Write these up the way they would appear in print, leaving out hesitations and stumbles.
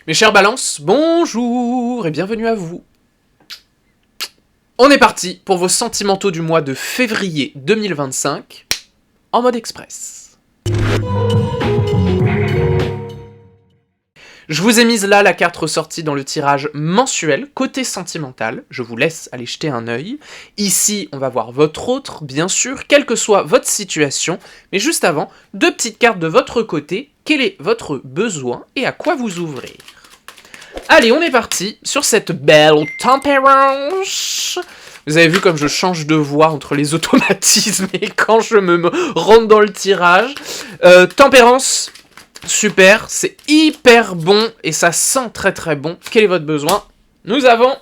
Mes chers balances, bonjour et bienvenue à vous. On est parti pour vos sentimentaux du mois de février 2025 en mode express. Je vous ai mise là la carte ressortie dans le tirage mensuel, côté sentimental, je vous laisse aller jeter un œil. Ici, on va voir votre autre, bien sûr, quelle que soit votre situation, mais juste avant, deux petites cartes de votre côté, quel est votre besoin et à quoi vous ouvrir. Allez, on est parti sur cette belle tempérance. Vous avez vu comme je change de voix entre les automatismes et quand je me rentre dans le tirage. Tempérance, super, c'est hyper bon et ça sent très très bon. Quel est votre besoin? Nous avons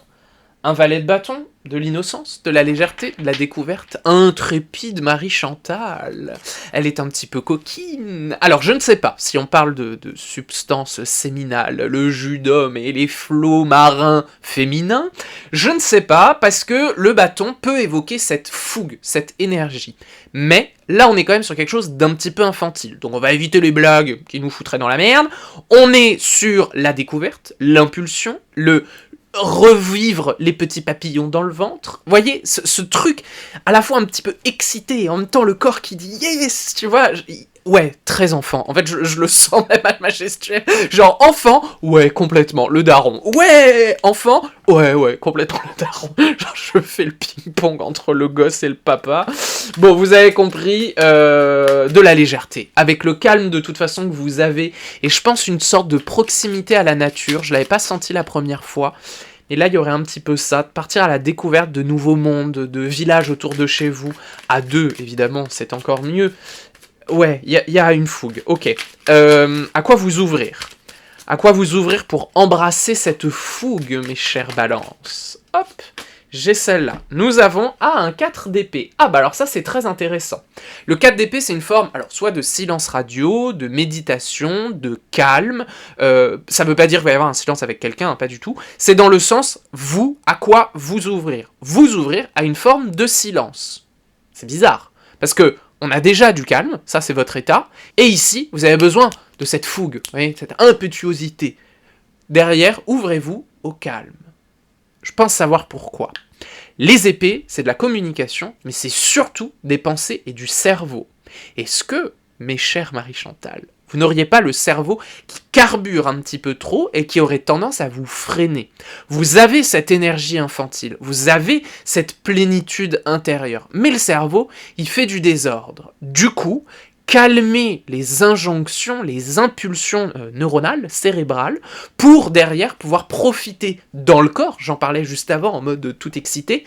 un valet de bâton, de l'innocence, de la légèreté, de la découverte, intrépide Marie-Chantal. Elle est un petit peu coquine. Alors, je ne sais pas si on parle de substances séminales, le jus d'homme et les flots marins féminins. Je ne sais pas, parce que le bâton peut évoquer cette fougue, cette énergie. Mais là, on est quand même sur quelque chose d'un petit peu infantile. Donc, on va éviter les blagues qui nous foutraient dans la merde. On est sur la découverte, l'impulsion, le revivre les petits papillons dans le ventre. Vous voyez, ce truc à la fois un petit peu excité et en même temps le corps qui dit yes, tu vois. Ouais, très enfant. En fait, je le sens même à ma gestuelle. Genre, enfant, ouais, complètement, le daron. Ouais, enfant, ouais, complètement le daron. Genre, je fais le ping-pong entre le gosse et le papa. Bon, vous avez compris, de la légèreté. Avec le calme, de toute façon, que vous avez. Et je pense une sorte de proximité à la nature. Je l'avais pas senti la première fois. Et là, il y aurait un petit peu ça, de partir à la découverte de nouveaux mondes, de villages autour de chez vous. À deux, évidemment, c'est encore mieux. Ouais, il y a une fougue, ok. À quoi vous ouvrir? À quoi vous ouvrir pour embrasser cette fougue, mes chères balances? Hop, j'ai celle-là. Nous avons, un 4 d'épée. Ah bah alors ça c'est très intéressant. Le 4 d'épée c'est une forme, alors soit de silence radio, de méditation, de calme. Ça veut pas dire qu'il va y avoir un silence avec quelqu'un, hein, pas du tout. C'est dans le sens, vous, à quoi vous ouvrir? Vous ouvrir à une forme de silence. C'est bizarre, parce que on a déjà du calme, ça c'est votre état, et ici, vous avez besoin de cette fougue, vous voyez, cette impétuosité. Derrière, ouvrez-vous au calme. Je pense savoir pourquoi. Les épées, c'est de la communication, mais c'est surtout des pensées et du cerveau. Est-ce que, mes chères Marie-Chantal, vous n'auriez pas le cerveau qui carbure un petit peu trop et qui aurait tendance à vous freiner? Vous avez cette énergie infantile, vous avez cette plénitude intérieure, mais le cerveau, il fait du désordre. Du coup, calmer les injonctions, les impulsions neuronales, cérébrales, pour derrière pouvoir profiter dans le corps, j'en parlais juste avant en mode tout excité,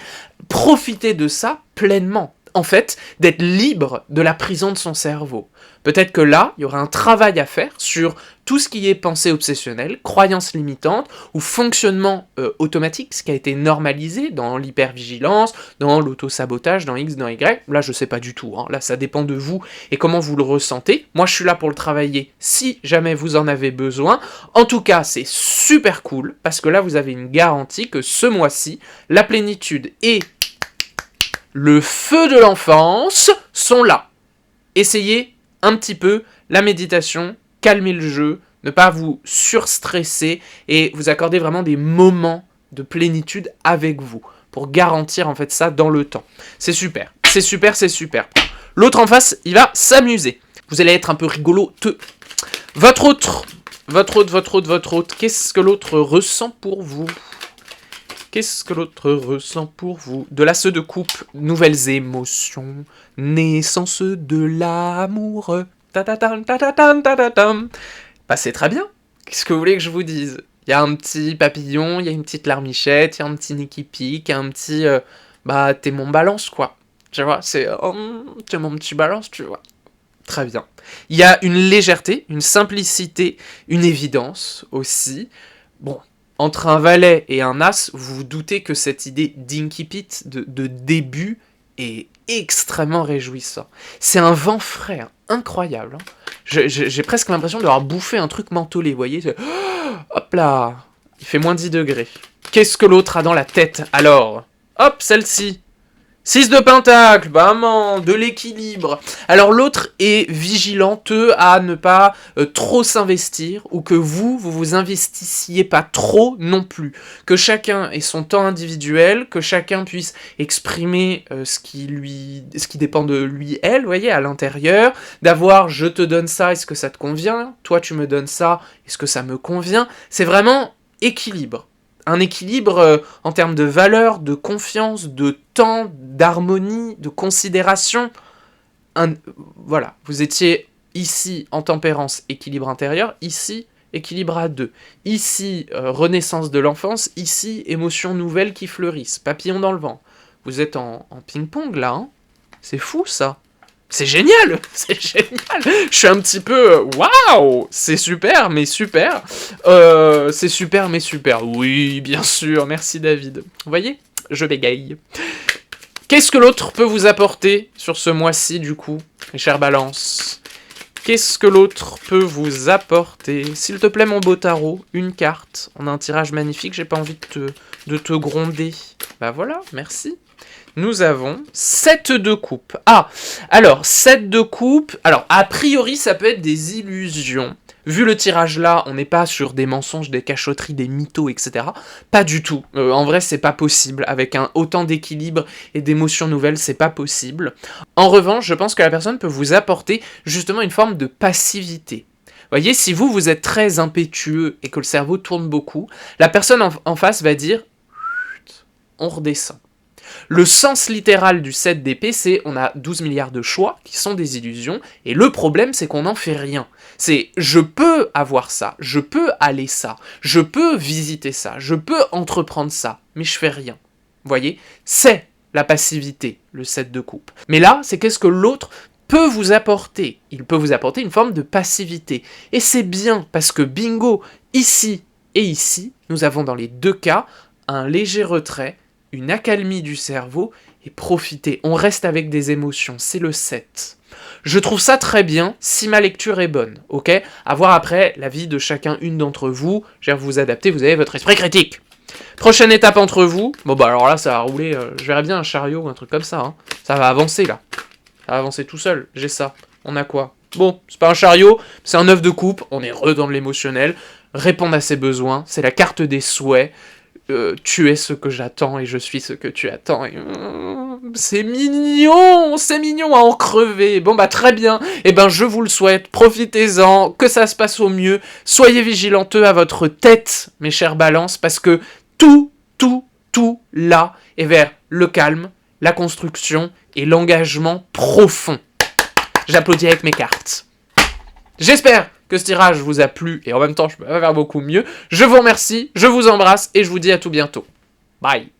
profiter de ça pleinement. En fait, d'être libre de la prison de son cerveau. Peut-être que là, il y aura un travail à faire sur tout ce qui est pensée obsessionnelle, croyances limitantes, ou fonctionnement automatique, ce qui a été normalisé dans l'hypervigilance, dans l'autosabotage, dans X, dans Y. Là, je sais pas du tout, hein. Là, ça dépend de vous et comment vous le ressentez. Moi, je suis là pour le travailler si jamais vous en avez besoin. En tout cas, c'est super cool, parce que là, vous avez une garantie que ce mois-ci, la plénitude et le feu de l'enfance sont là. Essayez un petit peu la méditation, calmez le jeu, ne pas vous surstresser et vous accorder vraiment des moments de plénitude avec vous pour garantir en fait ça dans le temps. C'est super, c'est super, c'est super. L'autre en face, il va s'amuser. Vous allez être un peu rigolo. Votre autre, qu'est-ce que l'autre ressent pour vous? Qu'est-ce que l'autre ressent pour vous? De l'as de coupe, nouvelles émotions, naissance de l'amour. Bah c'est très bien. Qu'est-ce que vous voulez que je vous dise? Il y a un petit papillon, il y a une petite larmichette, il y a un petit nez qui pique, un petit... bah t'es mon balance quoi. Tu vois, t'es mon petit balance, tu vois. Très bien. Il y a une légèreté, une simplicité, une évidence aussi. Bon... Entre un valet et un as, vous vous doutez que cette idée d'incipit, de début, est extrêmement réjouissant. C'est un vent frais, hein, incroyable. Hein. J'ai presque l'impression d'avoir bouffé un truc mentholé, vous voyez. Hop là, il fait moins 10 degrés. Qu'est-ce que l'autre a dans la tête, alors? Hop, celle-ci. 6 de pentacle, maman, de l'équilibre. Alors l'autre est vigilanteux à ne pas trop s'investir, ou que vous investissiez pas trop non plus. Que chacun ait son temps individuel, que chacun puisse exprimer ce qui dépend de lui, elle, vous voyez, à l'intérieur, d'avoir je te donne ça, est-ce que ça te convient? Toi tu me donnes ça, est-ce que ça me convient? C'est vraiment équilibre. Un équilibre en termes de valeur, de confiance, de temps, d'harmonie, de considération. Voilà, vous étiez ici en tempérance, équilibre intérieur, ici équilibre à deux. Ici, renaissance de l'enfance, ici, émotions nouvelles qui fleurissent, papillon dans le vent. Vous êtes en ping-pong là, hein? C'est fou ça. C'est génial, c'est génial. Je suis un petit peu waouh, c'est super, mais super. C'est super, mais super. Oui, bien sûr. Merci David. Vous voyez, je bégaye. Qu'est-ce que l'autre peut vous apporter sur ce mois-ci du coup, mes chères balances? Qu'est-ce que l'autre peut vous apporter? S'il te plaît, mon beau tarot, une carte. On a un tirage magnifique. J'ai pas envie de te gronder. Bah voilà, merci. Nous avons 7 de coupe. Ah, alors, 7 de coupe. Alors, a priori, ça peut être des illusions. Vu le tirage là, on n'est pas sur des mensonges, des cachotteries, des mythos, etc. Pas du tout. En vrai, c'est pas possible. Avec autant d'équilibre et d'émotions nouvelles, c'est pas possible. En revanche, je pense que la personne peut vous apporter justement une forme de passivité. Vous voyez, si vous êtes très impétueux et que le cerveau tourne beaucoup, la personne en face va dire « on redescend ». Le sens littéral du 7 d'épée, c'est on a 12 milliards de choix qui sont des illusions, et le problème, c'est qu'on n'en fait rien. C'est je peux avoir ça, je peux aller ça, je peux visiter ça, je peux entreprendre ça, mais je fais rien. Vous voyez, c'est la passivité, le 7 de coupe. Mais là, c'est qu'est-ce que l'autre peut vous apporter. Il peut vous apporter une forme de passivité. Et c'est bien, parce que bingo, ici et ici, nous avons dans les deux cas un léger retrait, une accalmie du cerveau, et profiter. On reste avec des émotions, c'est le 7. Je trouve ça très bien, si ma lecture est bonne, ok? À voir après l'avis de chacun une d'entre vous, je vais vous adapter, vous avez votre esprit critique. Prochaine étape entre vous, bon bah alors là ça va rouler, je verrais bien un chariot ou un truc comme ça, hein. Ça va avancer là, ça va avancer tout seul, j'ai ça. On a quoi? Bon, c'est pas un chariot, c'est un 9 de coupe, on est dans l'émotionnel, répondre à ses besoins, c'est la carte des souhaits, tu es ce que j'attends et je suis ce que tu attends. Et, c'est mignon à en crever. Bon bah très bien, et ben je vous le souhaite, profitez-en, que ça se passe au mieux, soyez vigilanteux à votre tête, mes chères balances, parce que tout là est vers le calme, la construction et l'engagement profond. J'applaudis avec mes cartes. J'espère que ce tirage vous a plu, et en même temps, je peux pas faire beaucoup mieux. Je vous remercie, je vous embrasse, et je vous dis à tout bientôt. Bye.